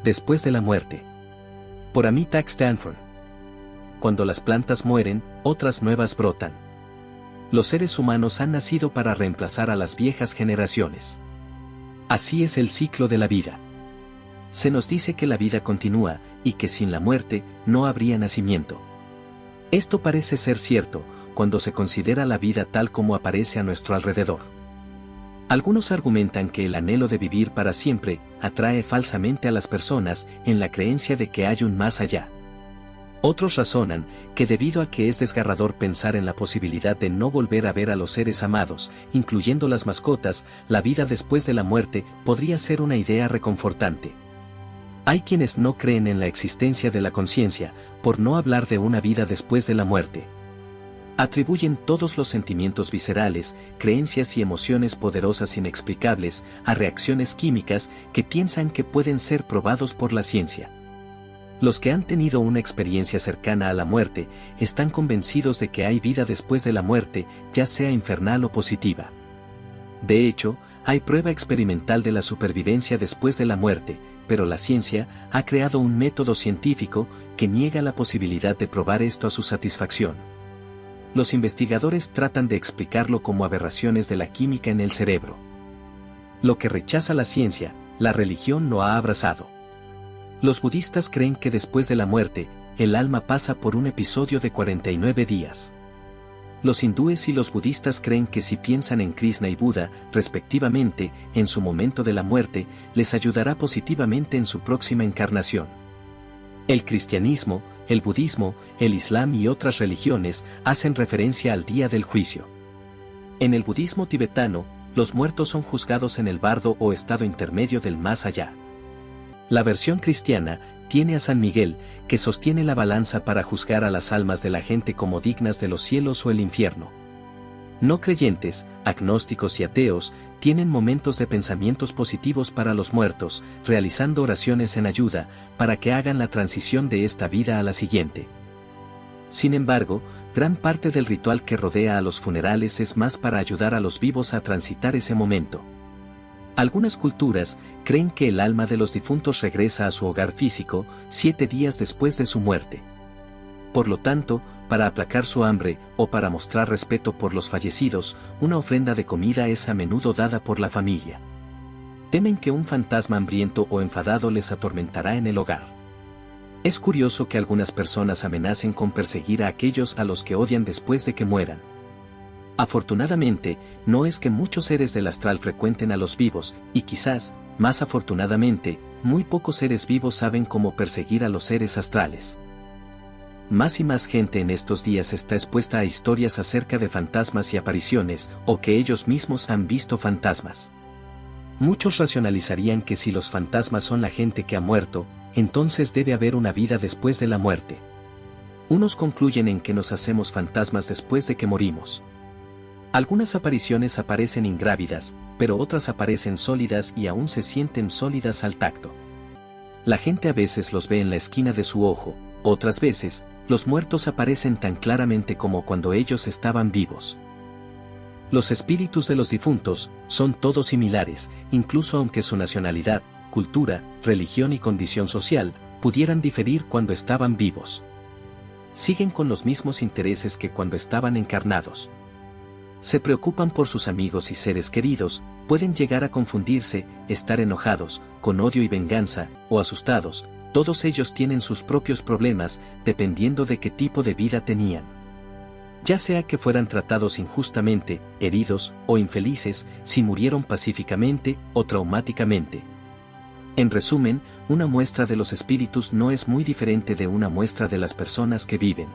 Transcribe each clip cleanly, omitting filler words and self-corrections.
Después de la muerte. Por Amita Stanford. Cuando las plantas mueren, otras nuevas brotan. Los seres humanos han nacido para reemplazar a las viejas generaciones. Así es el ciclo de la vida. Se nos dice que la vida continúa, y que sin la muerte, no habría nacimiento. Esto parece ser cierto, cuando se considera la vida tal como aparece a nuestro alrededor. Algunos argumentan que el anhelo de vivir para siempre atrae falsamente a las personas en la creencia de que hay un más allá. Otros razonan que debido a que es desgarrador pensar en la posibilidad de no volver a ver a los seres amados, incluyendo las mascotas, la vida después de la muerte podría ser una idea reconfortante. Hay quienes no creen en la existencia de la conciencia, por no hablar de una vida después de la muerte. Atribuyen todos los sentimientos viscerales, creencias y emociones poderosas inexplicables a reacciones químicas que piensan que pueden ser probados por la ciencia. Los que han tenido una experiencia cercana a la muerte están convencidos de que hay vida después de la muerte, ya sea infernal o positiva. De hecho, hay prueba experimental de la supervivencia después de la muerte, pero la ciencia ha creado un método científico que niega la posibilidad de probar esto a su satisfacción. Los investigadores tratan de explicarlo como aberraciones de la química en el cerebro. Lo que rechaza la ciencia, la religión lo ha abrazado. Los budistas creen que después de la muerte, el alma pasa por un episodio de 49 días. Los hindúes y los budistas creen que si piensan en Krishna y Buda, respectivamente, en su momento de la muerte, les ayudará positivamente en su próxima encarnación. El cristianismo, el budismo, el islam y otras religiones hacen referencia al día del juicio. En el budismo tibetano, los muertos son juzgados en el bardo o estado intermedio del más allá. La versión cristiana tiene a San Miguel, que sostiene la balanza para juzgar a las almas de la gente como dignas de los cielos o el infierno. No creyentes, agnósticos y ateos, tienen momentos de pensamientos positivos para los muertos, realizando oraciones en ayuda, para que hagan la transición de esta vida a la siguiente. Sin embargo, gran parte del ritual que rodea a los funerales es más para ayudar a los vivos a transitar ese momento. Algunas culturas creen que el alma de los difuntos regresa a su hogar físico 7 días después de su muerte. Por lo tanto, para aplacar su hambre, o para mostrar respeto por los fallecidos, una ofrenda de comida es a menudo dada por la familia. Temen que un fantasma hambriento o enfadado les atormentará en el hogar. Es curioso que algunas personas amenacen con perseguir a aquellos a los que odian después de que mueran. Afortunadamente, no es que muchos seres del astral frecuenten a los vivos, y quizás, más afortunadamente, muy pocos seres vivos saben cómo perseguir a los seres astrales. Más y más gente en estos días está expuesta a historias acerca de fantasmas y apariciones, o que ellos mismos han visto fantasmas. Muchos racionalizarían que si los fantasmas son la gente que ha muerto, entonces debe haber una vida después de la muerte. Unos concluyen en que nos hacemos fantasmas después de que morimos. Algunas apariciones aparecen ingrávidas, pero otras aparecen sólidas y aún se sienten sólidas al tacto. La gente a veces los ve en la esquina de su ojo, otras veces, los muertos aparecen tan claramente como cuando ellos estaban vivos. Los espíritus de los difuntos son todos similares, incluso aunque su nacionalidad, cultura, religión y condición social pudieran diferir cuando estaban vivos. Siguen con los mismos intereses que cuando estaban encarnados. Se preocupan por sus amigos y seres queridos, pueden llegar a confundirse, estar enojados, con odio y venganza, o asustados. Todos ellos tienen sus propios problemas, dependiendo de qué tipo de vida tenían. Ya sea que fueran tratados injustamente, heridos, o infelices, si murieron pacíficamente, o traumáticamente. En resumen, una muestra de los espíritus no es muy diferente de una muestra de las personas que viven.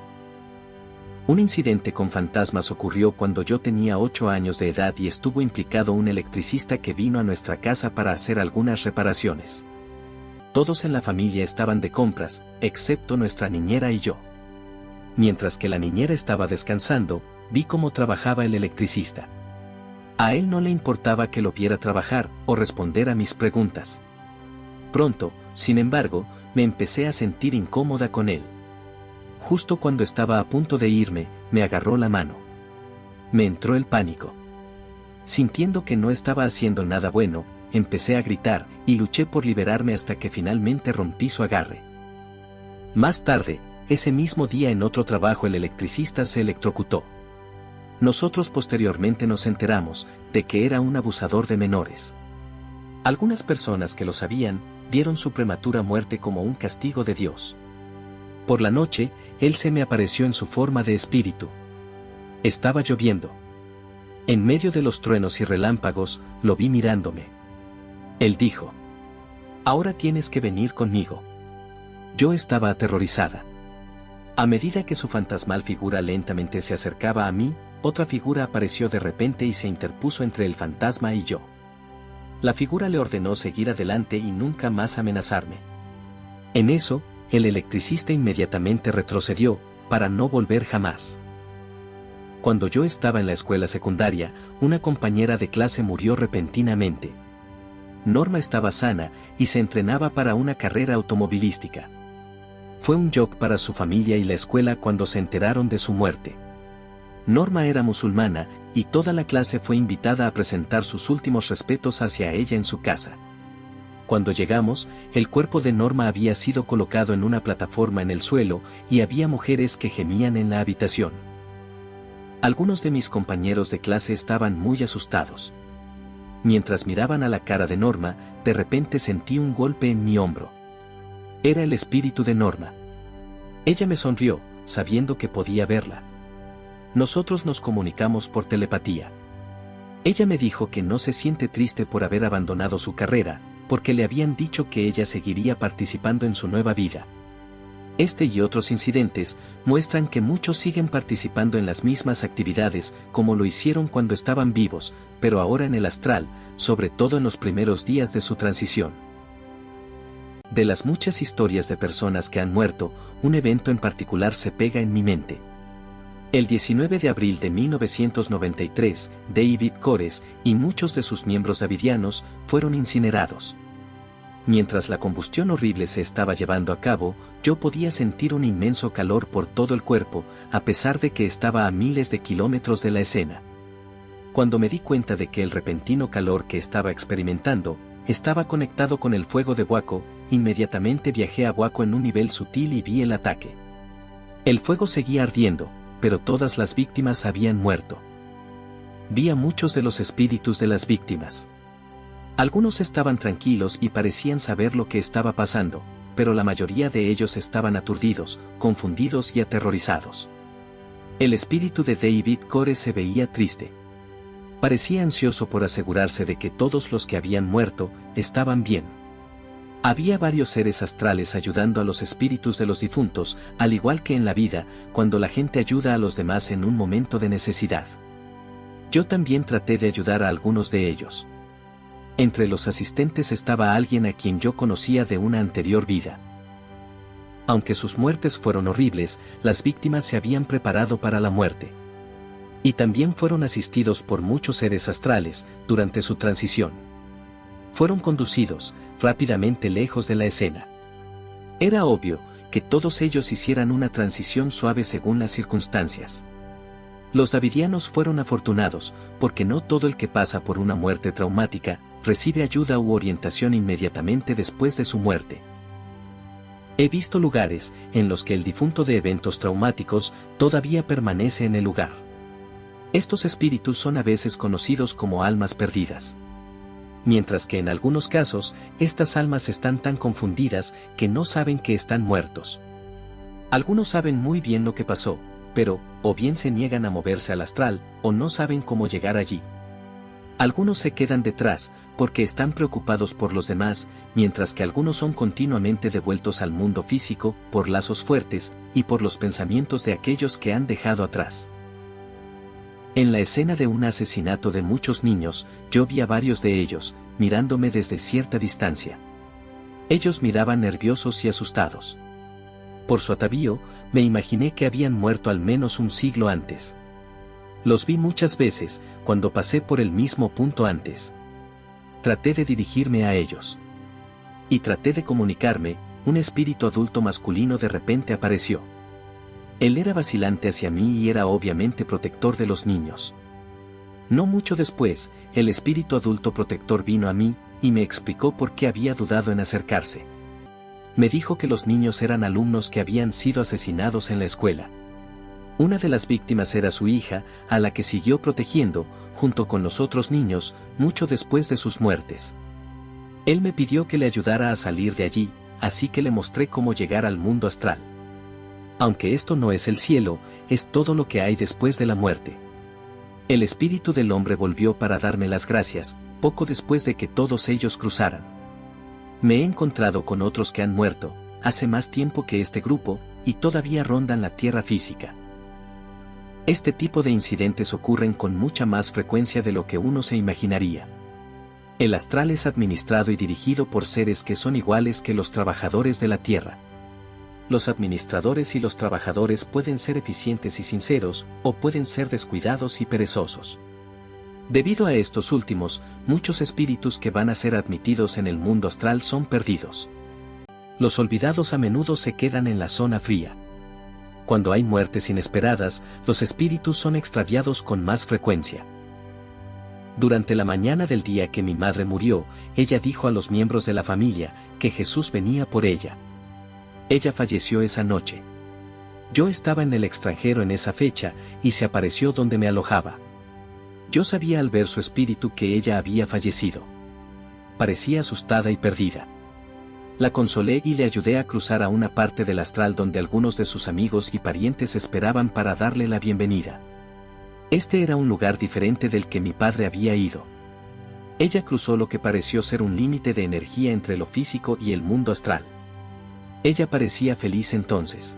Un incidente con fantasmas ocurrió cuando yo tenía 8 años de edad y estuvo implicado un electricista que vino a nuestra casa para hacer algunas reparaciones. Todos en la familia estaban de compras, excepto nuestra niñera y yo. Mientras que la niñera estaba descansando, vi cómo trabajaba el electricista. A él no le importaba que lo viera trabajar o responder a mis preguntas. Pronto, sin embargo, me empecé a sentir incómoda con él. Justo cuando estaba a punto de irme, me agarró la mano. Me entró el pánico. Sintiendo que no estaba haciendo nada bueno, empecé a gritar, y luché por liberarme hasta que finalmente rompí su agarre. Más tarde, ese mismo día en otro trabajo el electricista se electrocutó. Nosotros posteriormente nos enteramos de que era un abusador de menores. Algunas personas que lo sabían, vieron su prematura muerte como un castigo de Dios. Por la noche, él se me apareció en su forma de espíritu. Estaba lloviendo. En medio de los truenos y relámpagos, lo vi mirándome. Él dijo: «Ahora tienes que venir conmigo». Yo estaba aterrorizada. A medida que su fantasmal figura lentamente se acercaba a mí, otra figura apareció de repente y se interpuso entre el fantasma y yo. La figura le ordenó seguir adelante y nunca más amenazarme. En eso, el electricista inmediatamente retrocedió, para no volver jamás. Cuando yo estaba en la escuela secundaria, una compañera de clase murió repentinamente. Norma estaba sana y se entrenaba para una carrera automovilística. Fue un shock para su familia y la escuela cuando se enteraron de su muerte. Norma era musulmana, y toda la clase fue invitada a presentar sus últimos respetos hacia ella en su casa. Cuando llegamos, el cuerpo de Norma había sido colocado en una plataforma en el suelo, y había mujeres que gemían en la habitación. Algunos de mis compañeros de clase estaban muy asustados. Mientras miraban a la cara de Norma, de repente sentí un golpe en mi hombro. Era el espíritu de Norma. Ella me sonrió, sabiendo que podía verla. Nosotros nos comunicamos por telepatía. Ella me dijo que no se siente triste por haber abandonado su carrera, porque le habían dicho que ella seguiría participando en su nueva vida. Este y otros incidentes muestran que muchos siguen participando en las mismas actividades como lo hicieron cuando estaban vivos, pero ahora en el astral, sobre todo en los primeros días de su transición. De las muchas historias de personas que han muerto, un evento en particular se pega en mi mente. El 19 de abril de 1993, David Koresh y muchos de sus miembros davidianos fueron incinerados. Mientras la combustión horrible se estaba llevando a cabo, yo podía sentir un inmenso calor por todo el cuerpo, a pesar de que estaba a miles de kilómetros de la escena. Cuando me di cuenta de que el repentino calor que estaba experimentando estaba conectado con el fuego de Waco, inmediatamente viajé a Waco en un nivel sutil y vi el ataque. El fuego seguía ardiendo, pero todas las víctimas habían muerto. Vi a muchos de los espíritus de las víctimas. Algunos estaban tranquilos y parecían saber lo que estaba pasando, pero la mayoría de ellos estaban aturdidos, confundidos y aterrorizados. El espíritu de David Koresh se veía triste. Parecía ansioso por asegurarse de que todos los que habían muerto estaban bien. Había varios seres astrales ayudando a los espíritus de los difuntos, al igual que en la vida, cuando la gente ayuda a los demás en un momento de necesidad. Yo también traté de ayudar a algunos de ellos. Entre los asistentes estaba alguien a quien yo conocía de una anterior vida. Aunque sus muertes fueron horribles, las víctimas se habían preparado para la muerte. Y también fueron asistidos por muchos seres astrales durante su transición. Fueron conducidos rápidamente lejos de la escena. Era obvio que todos ellos hicieran una transición suave según las circunstancias. Los davidianos fueron afortunados, porque no todo el que pasa por una muerte traumática recibe ayuda u orientación inmediatamente después de su muerte. He visto lugares en los que el difunto de eventos traumáticos todavía permanece en el lugar. Estos espíritus son a veces conocidos como almas perdidas. Mientras que en algunos casos, estas almas están tan confundidas que no saben que están muertos. Algunos saben muy bien lo que pasó, pero, o bien se niegan a moverse al astral, o no saben cómo llegar allí. Algunos se quedan detrás, porque están preocupados por los demás, mientras que algunos son continuamente devueltos al mundo físico, por lazos fuertes, y por los pensamientos de aquellos que han dejado atrás. En la escena de un asesinato de muchos niños, yo vi a varios de ellos, mirándome desde cierta distancia. Ellos miraban nerviosos y asustados. Por su atavío, me imaginé que habían muerto al menos un siglo antes. Los vi muchas veces, cuando pasé por el mismo punto antes. Traté de dirigirme a ellos. Y traté de comunicarme, un espíritu adulto masculino de repente apareció. Él era vacilante hacia mí y era obviamente protector de los niños. No mucho después, el espíritu adulto protector vino a mí, y me explicó por qué había dudado en acercarse. Me dijo que los niños eran alumnos que habían sido asesinados en la escuela. Una de las víctimas era su hija, a la que siguió protegiendo, junto con los otros niños, mucho después de sus muertes. Él me pidió que le ayudara a salir de allí, así que le mostré cómo llegar al mundo astral. Aunque esto no es el cielo, es todo lo que hay después de la muerte. El espíritu del hombre volvió para darme las gracias, poco después de que todos ellos cruzaran. Me he encontrado con otros que han muerto, hace más tiempo que este grupo, y todavía rondan la tierra física. Este tipo de incidentes ocurren con mucha más frecuencia de lo que uno se imaginaría. El astral es administrado y dirigido por seres que son iguales que los trabajadores de la tierra. Los administradores y los trabajadores pueden ser eficientes y sinceros, o pueden ser descuidados y perezosos. Debido a estos últimos, muchos espíritus que van a ser admitidos en el mundo astral son perdidos. Los olvidados a menudo se quedan en la zona fría. Cuando hay muertes inesperadas, los espíritus son extraviados con más frecuencia. Durante la mañana del día que mi madre murió, ella dijo a los miembros de la familia que Jesús venía por ella. Ella falleció esa noche. Yo estaba en el extranjero en esa fecha, y se apareció donde me alojaba. Yo sabía al ver su espíritu que ella había fallecido. Parecía asustada y perdida. La consolé y le ayudé a cruzar a una parte del astral donde algunos de sus amigos y parientes esperaban para darle la bienvenida. Este era un lugar diferente del que mi padre había ido. Ella cruzó lo que pareció ser un límite de energía entre lo físico y el mundo astral. Ella parecía feliz entonces.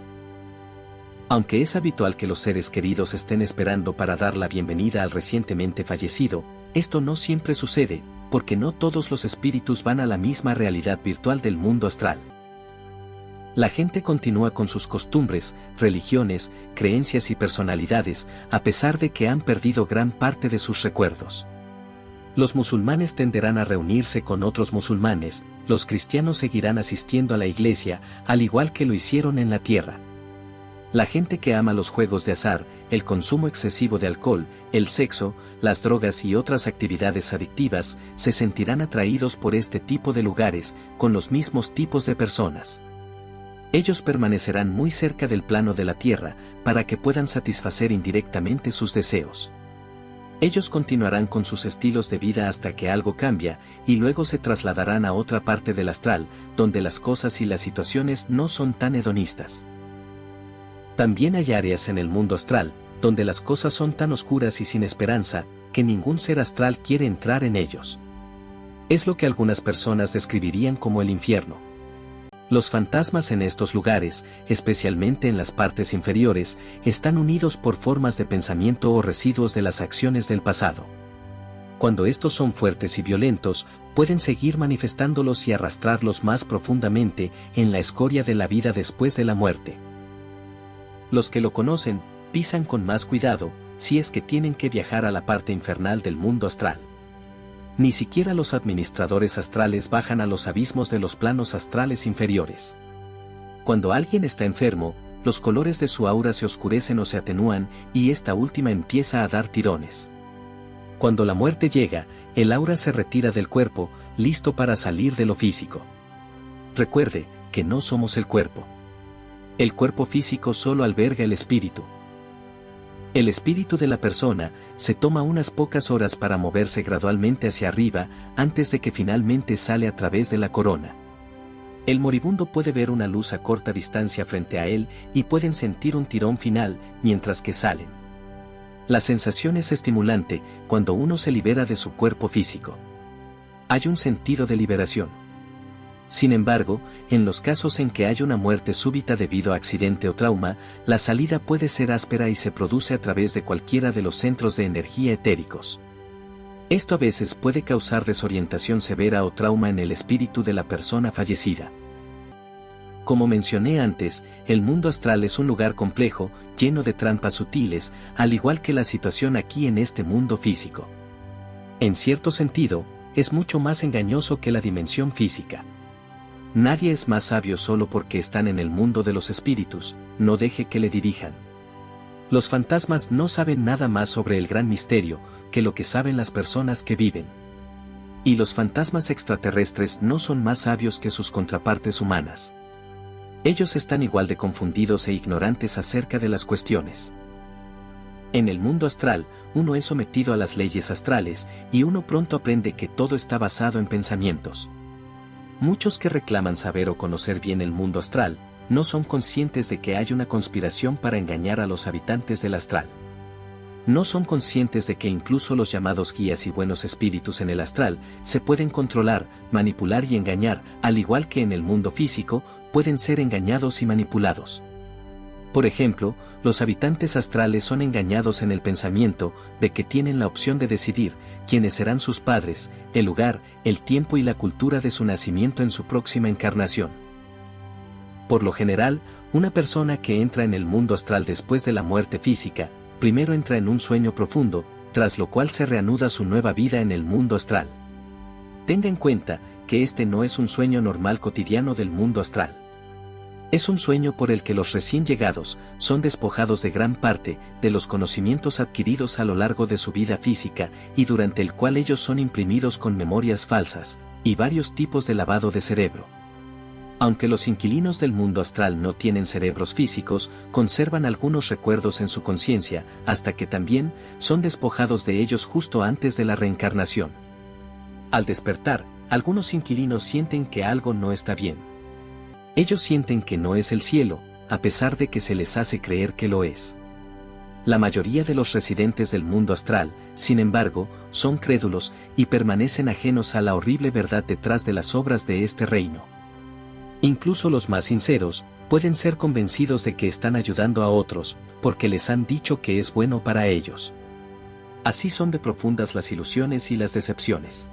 Aunque es habitual que los seres queridos estén esperando para dar la bienvenida al recientemente fallecido, esto no siempre sucede, porque no todos los espíritus van a la misma realidad virtual del mundo astral. La gente continúa con sus costumbres, religiones, creencias y personalidades, a pesar de que han perdido gran parte de sus recuerdos. Los musulmanes tenderán a reunirse con otros musulmanes, los cristianos seguirán asistiendo a la iglesia, al igual que lo hicieron en la tierra. La gente que ama los juegos de azar, el consumo excesivo de alcohol, el sexo, las drogas y otras actividades adictivas, se sentirán atraídos por este tipo de lugares, con los mismos tipos de personas. Ellos permanecerán muy cerca del plano de la tierra, para que puedan satisfacer indirectamente sus deseos. Ellos continuarán con sus estilos de vida hasta que algo cambia, y luego se trasladarán a otra parte del astral, donde las cosas y las situaciones no son tan hedonistas. También hay áreas en el mundo astral, donde las cosas son tan oscuras y sin esperanza, que ningún ser astral quiere entrar en ellos. Es lo que algunas personas describirían como el infierno. Los fantasmas en estos lugares, especialmente en las partes inferiores, están unidos por formas de pensamiento o residuos de las acciones del pasado. Cuando estos son fuertes y violentos, pueden seguir manifestándolos y arrastrarlos más profundamente en la escoria de la vida después de la muerte. Los que lo conocen, pisan con más cuidado, si es que tienen que viajar a la parte infernal del mundo astral. Ni siquiera los administradores astrales bajan a los abismos de los planos astrales inferiores. Cuando alguien está enfermo, los colores de su aura se oscurecen o se atenúan, y esta última empieza a dar tirones. Cuando la muerte llega, el aura se retira del cuerpo, listo para salir de lo físico. Recuerde que no somos el cuerpo. El cuerpo físico solo alberga el espíritu. El espíritu de la persona se toma unas pocas horas para moverse gradualmente hacia arriba, antes de que finalmente sale a través de la corona. El moribundo puede ver una luz a corta distancia frente a él, y pueden sentir un tirón final, mientras que salen. La sensación es estimulante, cuando uno se libera de su cuerpo físico. Hay un sentido de liberación. Sin embargo, en los casos en que hay una muerte súbita debido a accidente o trauma, la salida puede ser áspera y se produce a través de cualquiera de los centros de energía etéricos. Esto a veces puede causar desorientación severa o trauma en el espíritu de la persona fallecida. Como mencioné antes, el mundo astral es un lugar complejo, lleno de trampas sutiles, al igual que la situación aquí en este mundo físico. En cierto sentido, es mucho más engañoso que la dimensión física. Nadie es más sabio solo porque están en el mundo de los espíritus, no deje que le dirijan. Los fantasmas no saben nada más sobre el gran misterio, que lo que saben las personas que viven. Y los fantasmas extraterrestres no son más sabios que sus contrapartes humanas. Ellos están igual de confundidos e ignorantes acerca de las cuestiones. En el mundo astral, uno es sometido a las leyes astrales, y uno pronto aprende que todo está basado en pensamientos. Muchos que reclaman saber o conocer bien el mundo astral, no son conscientes de que hay una conspiración para engañar a los habitantes del astral. No son conscientes de que incluso los llamados guías y buenos espíritus en el astral se pueden controlar, manipular y engañar, al igual que en el mundo físico, pueden ser engañados y manipulados. Por ejemplo, los habitantes astrales son engañados en el pensamiento de que tienen la opción de decidir quiénes serán sus padres, el lugar, el tiempo y la cultura de su nacimiento en su próxima encarnación. Por lo general, una persona que entra en el mundo astral después de la muerte física, primero entra en un sueño profundo, tras lo cual se reanuda su nueva vida en el mundo astral. Tenga en cuenta que este no es un sueño normal cotidiano del mundo astral. Es un sueño por el que los recién llegados son despojados de gran parte de los conocimientos adquiridos a lo largo de su vida física y durante el cual ellos son imprimidos con memorias falsas y varios tipos de lavado de cerebro. Aunque los inquilinos del mundo astral no tienen cerebros físicos, conservan algunos recuerdos en su conciencia, hasta que también son despojados de ellos justo antes de la reencarnación. Al despertar, algunos inquilinos sienten que algo no está bien. Ellos sienten que no es el cielo, a pesar de que se les hace creer que lo es. La mayoría de los residentes del mundo astral, sin embargo, son crédulos y permanecen ajenos a la horrible verdad detrás de las obras de este reino. Incluso los más sinceros pueden ser convencidos de que están ayudando a otros, porque les han dicho que es bueno para ellos. Así son de profundas las ilusiones y las decepciones.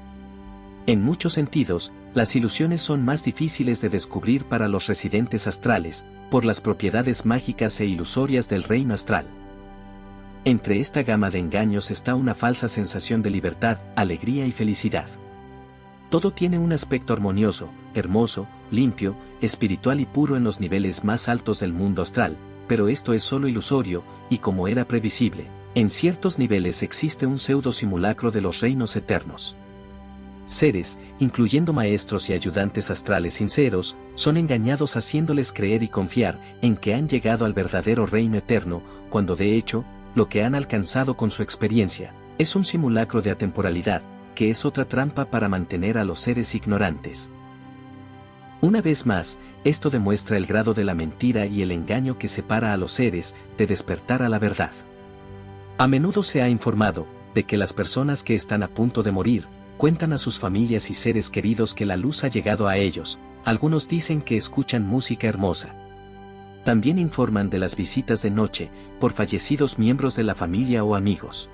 En muchos sentidos, las ilusiones son más difíciles de descubrir para los residentes astrales, por las propiedades mágicas e ilusorias del reino astral. Entre esta gama de engaños está una falsa sensación de libertad, alegría y felicidad. Todo tiene un aspecto armonioso, hermoso, limpio, espiritual y puro en los niveles más altos del mundo astral, pero esto es solo ilusorio, y como era previsible, en ciertos niveles existe un pseudo simulacro de los reinos eternos. Seres, incluyendo maestros y ayudantes astrales sinceros, son engañados haciéndoles creer y confiar en que han llegado al verdadero reino eterno, cuando de hecho, lo que han alcanzado con su experiencia, es un simulacro de atemporalidad, que es otra trampa para mantener a los seres ignorantes. Una vez más, esto demuestra el grado de la mentira y el engaño que separa a los seres de despertar a la verdad. A menudo se ha informado de que las personas que están a punto de morir, cuentan a sus familias y seres queridos que la luz ha llegado a ellos, algunos dicen que escuchan música hermosa. También informan de las visitas de noche, por fallecidos miembros de la familia o amigos.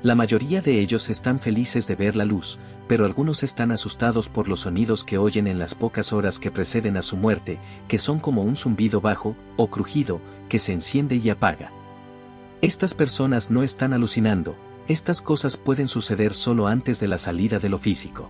La mayoría de ellos están felices de ver la luz, pero algunos están asustados por los sonidos que oyen en las pocas horas que preceden a su muerte, que son como un zumbido bajo, o crujido, que se enciende y apaga. Estas personas no están alucinando, estas cosas pueden suceder solo antes de la salida de lo físico.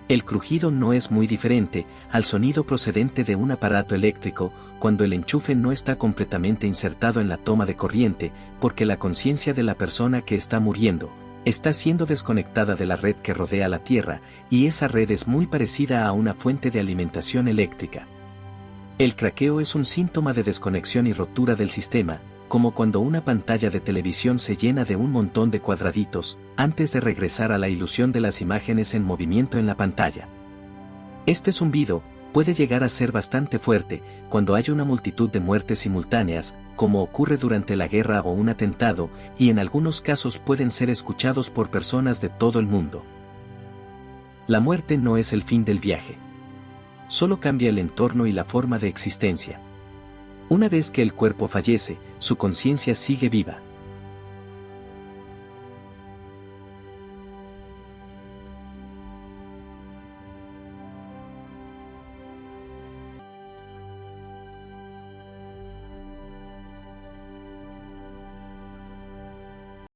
El crujido no es muy diferente al sonido procedente de un aparato eléctrico, cuando el enchufe no está completamente insertado en la toma de corriente, porque la conciencia de la persona que está muriendo está siendo desconectada de la red que rodea la Tierra, y esa red es muy parecida a una fuente de alimentación eléctrica. El craqueo es un síntoma de desconexión y rotura del sistema, como cuando una pantalla de televisión se llena de un montón de cuadraditos, antes de regresar a la ilusión de las imágenes en movimiento en la pantalla. Este zumbido puede llegar a ser bastante fuerte cuando hay una multitud de muertes simultáneas, como ocurre durante la guerra o un atentado, y en algunos casos pueden ser escuchados por personas de todo el mundo. La muerte no es el fin del viaje. Solo cambia el entorno y la forma de existencia. Una vez que el cuerpo fallece, su conciencia sigue viva.